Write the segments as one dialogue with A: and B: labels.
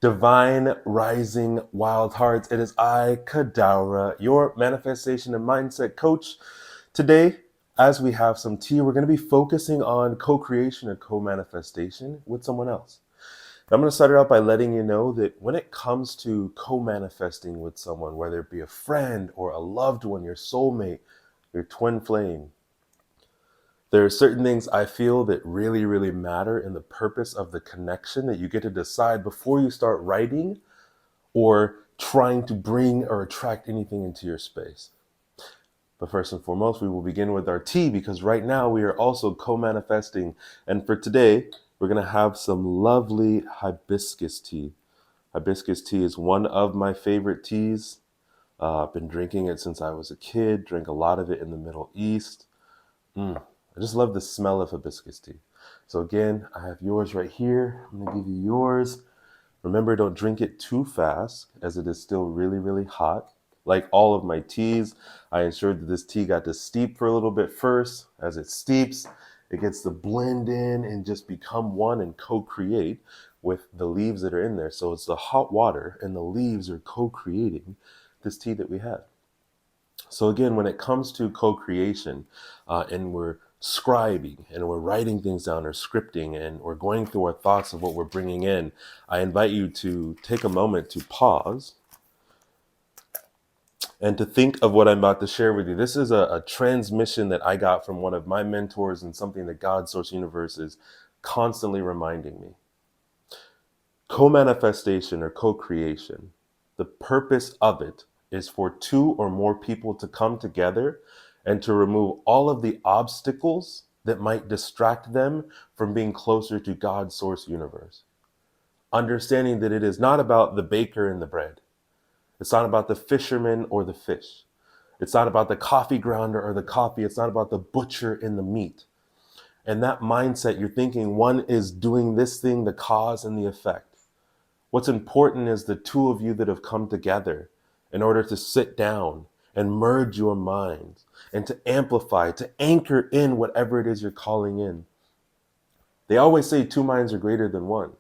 A: Divine Rising Wild Hearts. It is I, Khadaura, your manifestation and mindset coach. Today, as we have some tea, we're going to be focusing on co-creation and co-manifestation with someone else. And I'm going to start it out by letting you know that when it comes to co-manifesting with someone, whether it be a friend or a loved one, your soulmate, your twin flame, there are certain things I feel that really, really matter in the purpose of the connection that you get to decide before you start writing or trying to bring or attract anything into your space. But first and foremost, we will begin with our tea because right now we are also co-manifesting. And for today, we're going to have some lovely hibiscus tea. Hibiscus tea is one of my favorite teas. I've been drinking it since I was a kid, drank a lot of it in the Middle East. I just love the smell of hibiscus tea. So again, I have yours right here. I'm going to give you yours. Remember, don't drink it too fast as it is still really, really hot. Like all of my teas, I ensured that this tea got to steep for a little bit first. As it steeps, it gets to blend in and just become one and co-create with the leaves that are in there. So it's the hot water and the leaves are co-creating this tea that we have. So again, when it comes to co-creation and we're scribing and we're writing things down or scripting and we're going through our thoughts of what we're bringing in, I invite you to take a moment to pause and to think of what I'm about to share with you. This is a transmission that I got from one of my mentors and something that God Source Universe is constantly reminding me. Co-manifestation or co-creation, the purpose of it is for two or more people to come together and to remove all of the obstacles that might distract them from being closer to God's source universe. Understanding that it is not about the baker and the bread. It's not about the fisherman or the fish. It's not about the coffee grounder or the coffee. It's not about the butcher and the meat. And that mindset, you're thinking one is doing this thing, the cause and the effect. What's important is the two of you that have come together in order to sit down and merge your minds and to amplify, to anchor in whatever it is you're calling in. They always say two minds are greater than one.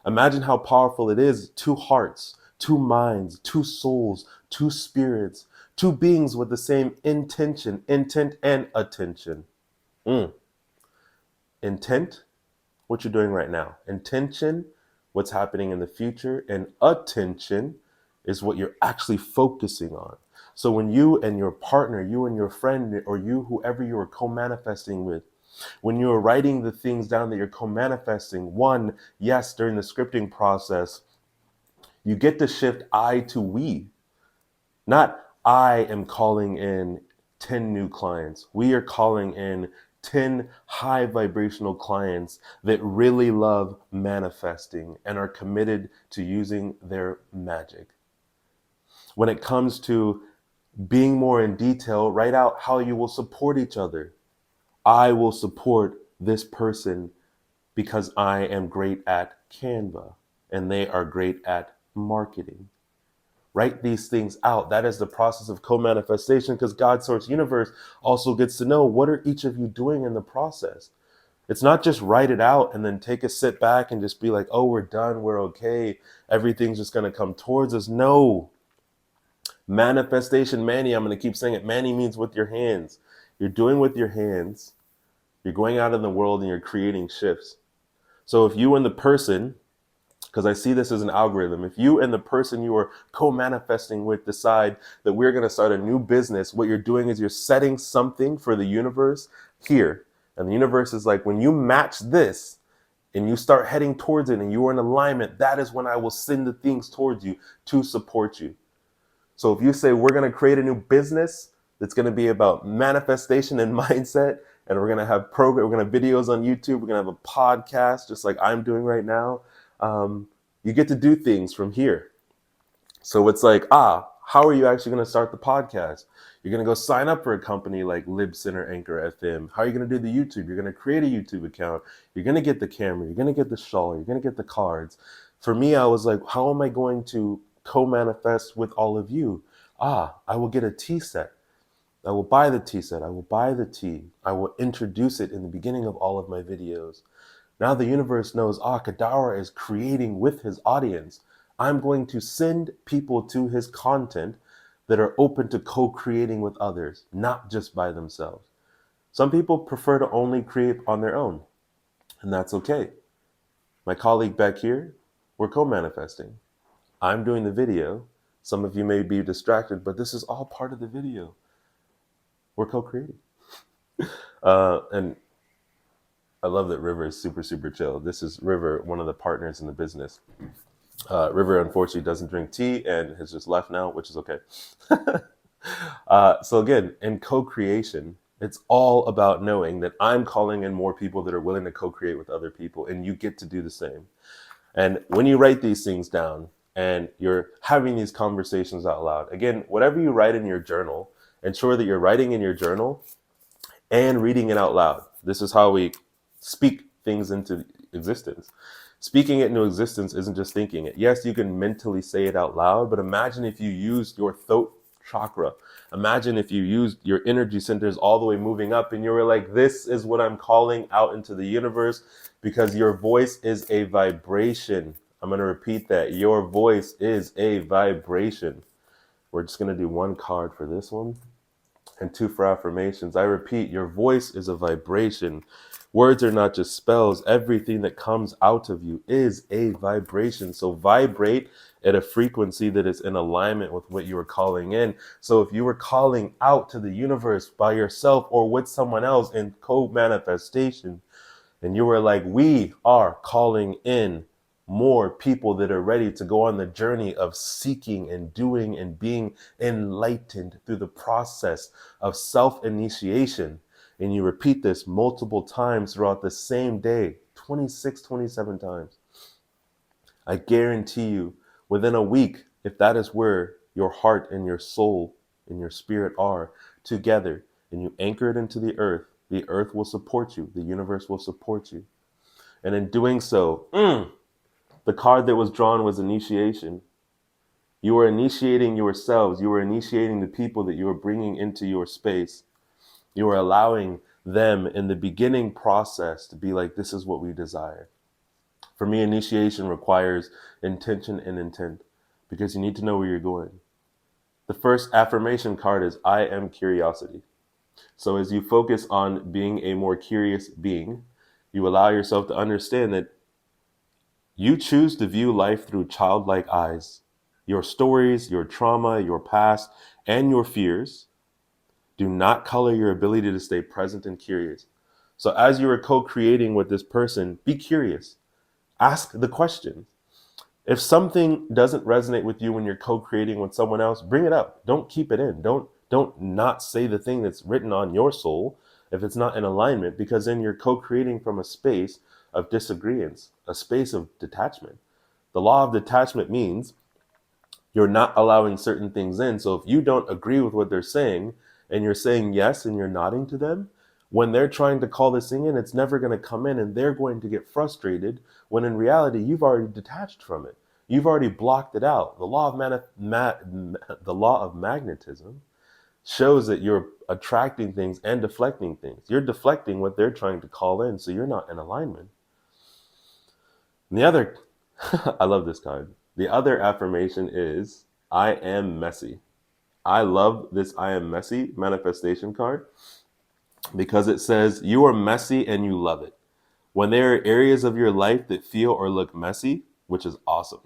A: Imagine how powerful it is. Two hearts, two minds, two souls, two spirits, two beings with the same intent and attention. Intent, what you're doing right now. Intention, what's happening in the future. And attention is what you're actually focusing on. So when you and your partner, you and your friend, or you, whoever you are co-manifesting with, when you're writing the things down that you're co-manifesting, one, yes, during the scripting process, you get to shift I to we. Not I am calling in 10 new clients. We are calling in 10 high vibrational clients that really love manifesting and are committed to using their magic. When it comes to being more in detail, write out how you will support each other. I will support this person because I am great at Canva and they are great at marketing. Write these things out. That is the process of co-manifestation because God's source universe also gets to know what are each of you doing in the process. It's not just write it out and then take a sit back and just be like, oh, we're done, we're okay, everything's just going to come towards us. No. Manifestation, Manny, I'm going to keep saying it. Manny means with your hands. You're doing with your hands. You're going out in the world and you're creating shifts. So if you and the person, because I see this as an algorithm, if you and the person you are co-manifesting with decide that we're going to start a new business, what you're doing is you're setting something for the universe here. And the universe is like, when you match this and you start heading towards it and you are in alignment, that is when I will send the things towards you to support you. So if you say we're going to create a new business that's going to be about manifestation and mindset, and we're going to have we're going to have videos on YouTube, we're going to have a podcast just like I'm doing right now, you get to do things from here. So it's like, how are you actually going to start the podcast? You're going to go sign up for a company like Libsyn or Anchor FM. How are you going to do the YouTube? You're going to create a YouTube account. You're going to get the camera. You're going to get the shawl. You're going to get the cards. For me, I was like, how am I going to co-manifest with all of you? I will get a tea set. I will buy the tea set. I will buy the tea. I will introduce it in the beginning of all of my videos. Now the universe knows, Khadaura is creating with his audience. I'm going to send people to his content that are open to co-creating with others, not just by themselves. Some people prefer to only create on their own, and that's okay. My colleague back here, we're co-manifesting. I'm doing the video. Some of you may be distracted, but this is all part of the video. We're co-creating. And I love that River is super, super chill. This is River, one of the partners in the business. River, unfortunately, doesn't drink tea and has just left now, which is okay. So again, in co-creation, it's all about knowing that I'm calling in more people that are willing to co-create with other people, and you get to do the same. And when you write these things down and you're having these conversations out loud, again, whatever you write in your journal, ensure that you're writing in your journal and reading it out loud. This is how we speak things into existence. Speaking it into existence isn't just thinking it. Yes, you can mentally say it out loud, but imagine if you used your throat chakra. Imagine if you used your energy centers all the way moving up and you were like, this is what I'm calling out into the universe, because your voice is a vibration. I'm going to repeat that. Your voice is a vibration. We're just going to do one card for this one and two for affirmations. I repeat, your voice is a vibration. Words are not just spells. Everything that comes out of you is a vibration. So vibrate at a frequency that is in alignment with what you are calling in. So if you were calling out to the universe by yourself or with someone else in co-manifestation, and you were like, we are calling in more people that are ready to go on the journey of seeking and doing and being enlightened through the process of self-initiation. And you repeat this multiple times throughout the same day, 26, 27 times. I guarantee you, within a week, if that is where your heart and your soul and your spirit are together, and you anchor it into the earth will support you. The universe will support you. And in doing so, the card that was drawn was initiation. You are initiating yourselves. You are initiating the people that you are bringing into your space. You are allowing them in the beginning process to be like, this is what we desire. For me, initiation requires intention and intent, because you need to know where you're going. The first affirmation card is I am curiosity. So as you focus on being a more curious being, you allow yourself to understand that you choose to view life through childlike eyes. Your stories, your trauma, your past, and your fears do not color your ability to stay present and curious. So as you are co-creating with this person, be curious. Ask the question. If something doesn't resonate with you when you're co-creating with someone else, bring it up. Don't keep it in. Don't not say the thing that's written on your soul if it's not in alignment, because then you're co-creating from a space of disagreements, a space of detachment. The law of detachment means you're not allowing certain things in. So if you don't agree with what they're saying and you're saying yes and you're nodding to them, when they're trying to call this thing in, it's never going to come in and they're going to get frustrated when in reality, you've already detached from it. You've already blocked it out. The law of magnetism shows that you're attracting things and deflecting things. You're deflecting what they're trying to call in, so you're not in alignment. And the other, I love this card. The other affirmation is I am messy. I love this I am messy manifestation card because it says you are messy and you love it. When there are areas of your life that feel or look messy, which is awesome.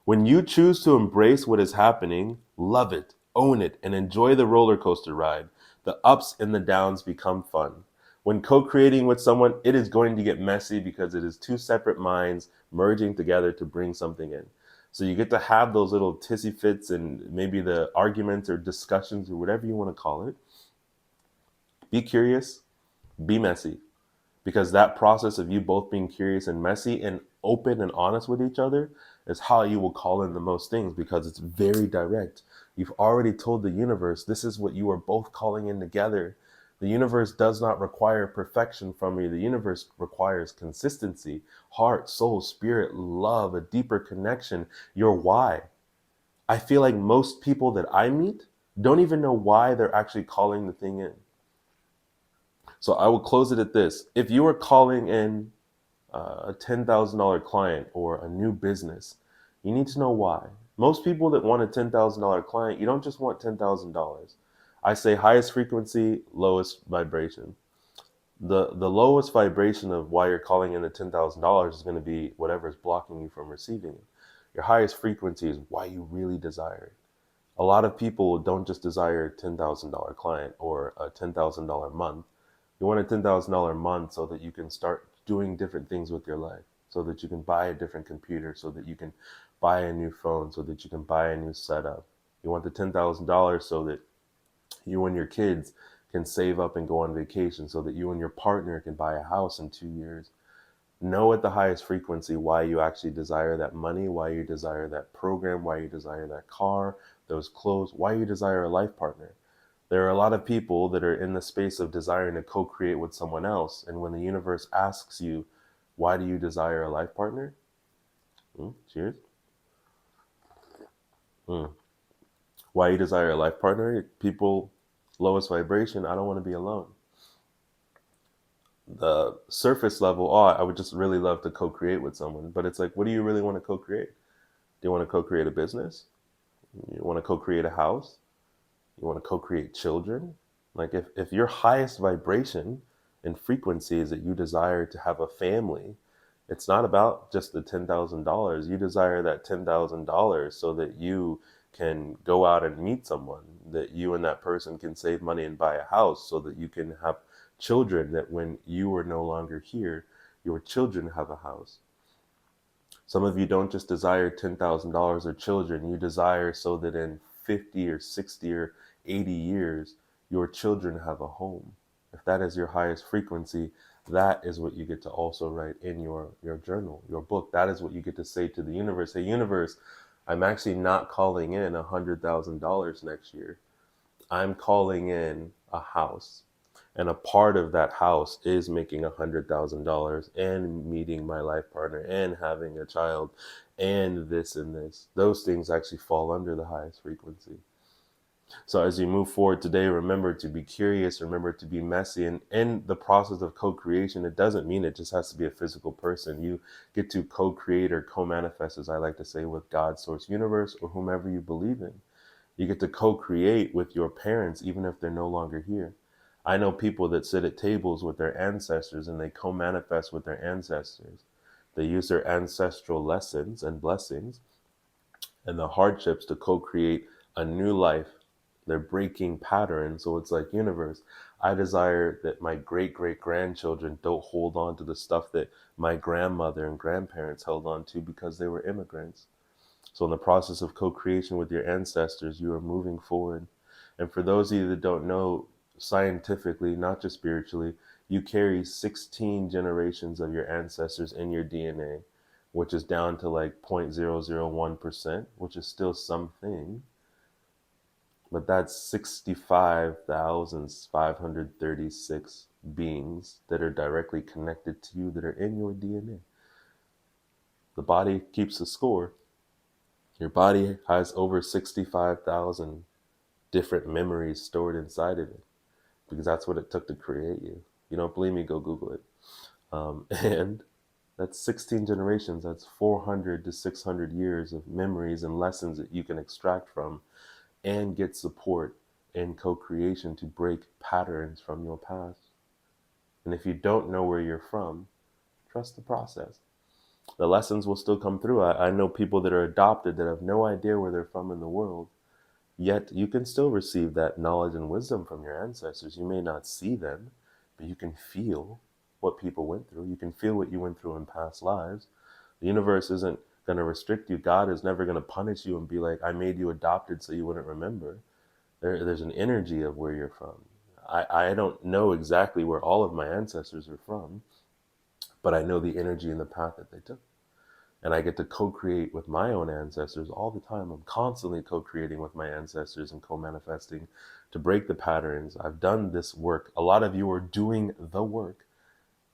A: When you choose to embrace what is happening, love it, own it, and enjoy the roller coaster ride, the ups and the downs become fun. When co-creating with someone, it is going to get messy because it is two separate minds merging together to bring something in. So you get to have those little tissy fits and maybe the arguments or discussions or whatever you want to call it. Be curious, be messy, because that process of you both being curious and messy and open and honest with each other is how you will call in the most things, because it's very direct. You've already told the universe this is what you are both calling in together. The universe does not require perfection from you. The universe requires consistency, heart, soul, spirit, love, a deeper connection, your why. I feel like most people that I meet don't even know why they're actually calling the thing in. So I will close it at this. If you are calling in a $10,000 client or a new business, You need to know why. Most people that want a $10,000 client, you don't just want $10,000. I say highest frequency, lowest vibration. The lowest vibration of why you're calling in the $10,000 is going to be whatever is blocking you from receiving it. Your highest frequency is why you really desire it. A lot of people don't just desire a $10,000 client or a $10,000 month. You want a $10,000 month so that you can start doing different things with your life, so that you can buy a different computer, so that you can buy a new phone, so that you can buy a new setup. You want the $10,000 so that you and your kids can save up and go on vacation, so that you and your partner can buy a house in 2 years. Know at the highest frequency why you actually desire that money, why you desire that program, why you desire that car, those clothes, why you desire a life partner. There are a lot of people that are in the space of desiring to co-create with someone else. And when the universe asks you, why do you desire a life partner? Cheers. Mm. Why you desire a life partner? People, lowest vibration, I don't want to be alone. The surface level, oh, I would just really love to co-create with someone. But it's like, what do you really want to co-create? Do you want to co-create a business? You want to co-create a house? You want to co-create children? Like if your highest vibration and frequency is that you desire to have a family, it's not about just the $10,000. You desire that $10,000 so that you can go out and meet someone, that you and that person can save money and buy a house, so that you can have children, that when you are no longer here, your children have a house. Some of you don't just desire $10,000 or children, you desire so that in 50 or 60 or 80 years, your children have a home. If that is your highest frequency, that is what you get to also write in your journal, your book. That is what you get to say to the universe. Hey, universe, I'm actually not calling in $100,000 next year. I'm calling in a house. And a part of that house is making $100,000 and meeting my life partner and having a child and this and this. Those things actually fall under the highest frequency. So as you move forward today, remember to be curious, remember to be messy. And in the process of co-creation, it doesn't mean it just has to be a physical person. You get to co-create or co-manifest, as I like to say, with God, source, universe, or whomever you believe in. You get to co-create with your parents, even if they're no longer here. I know people that sit at tables with their ancestors and they co-manifest with their ancestors. They use their ancestral lessons and blessings and the hardships to co-create a new life. They're breaking patterns. So it's like, universe, I desire that my great great grandchildren don't hold on to the stuff that my grandmother and grandparents held on to because they were immigrants. So in the process of co-creation with your ancestors, you are moving forward. And for those of you that don't know, scientifically, not just spiritually, you carry 16 generations of your ancestors in your DNA, which is down to like 0.001%, which is still something. But that's 65,536 beings that are directly connected to you that are in your DNA. The body keeps a score. Your body has over 65,000 different memories stored inside of it, because that's what it took to create you. You don't believe me? Go Google it. And that's 16 generations. That's 400 to 600 years of memories and lessons that you can extract from and get support in co-creation to break patterns from your past. And if you don't know where you're from, trust the process. The lessons will still come through. I know people that are adopted that have no idea where they're from in the world. Yet you can still receive that knowledge and wisdom from your ancestors. You may not see them, but you can feel what people went through. You can feel what you went through in past lives. The universe isn't going to restrict you. God is never going to punish you and be like, I made you adopted so you wouldn't remember. There's an energy of where you're from. I don't know exactly where all of my ancestors are from, but I know the energy and the path that they took. And I get to co-create with my own ancestors all the time. I'm constantly co-creating with my ancestors and co-manifesting to break the patterns. I've done this work. A lot of you are doing the work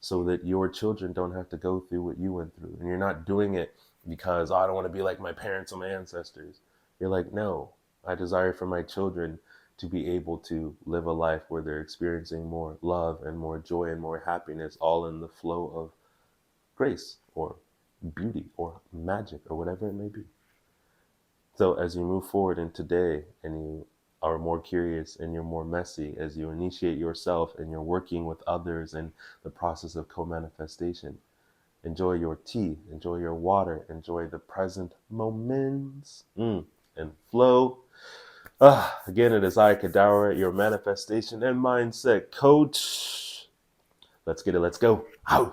A: so that your children don't have to go through what you went through. And you're not doing it because, oh, I don't want to be like my parents or my ancestors. You're like, no, I desire for my children to be able to live a life where they're experiencing more love and more joy and more happiness, all in the flow of grace or beauty or magic or whatever it may be. So as you move forward in today and you are more curious and you're more messy, as you initiate yourself and you're working with others in the process of co-manifestation, enjoy your tea, enjoy your water, enjoy the present moments, and flow. Again, it is I, Khadaura, your manifestation and mindset coach. Let's get it. Let's go. Out.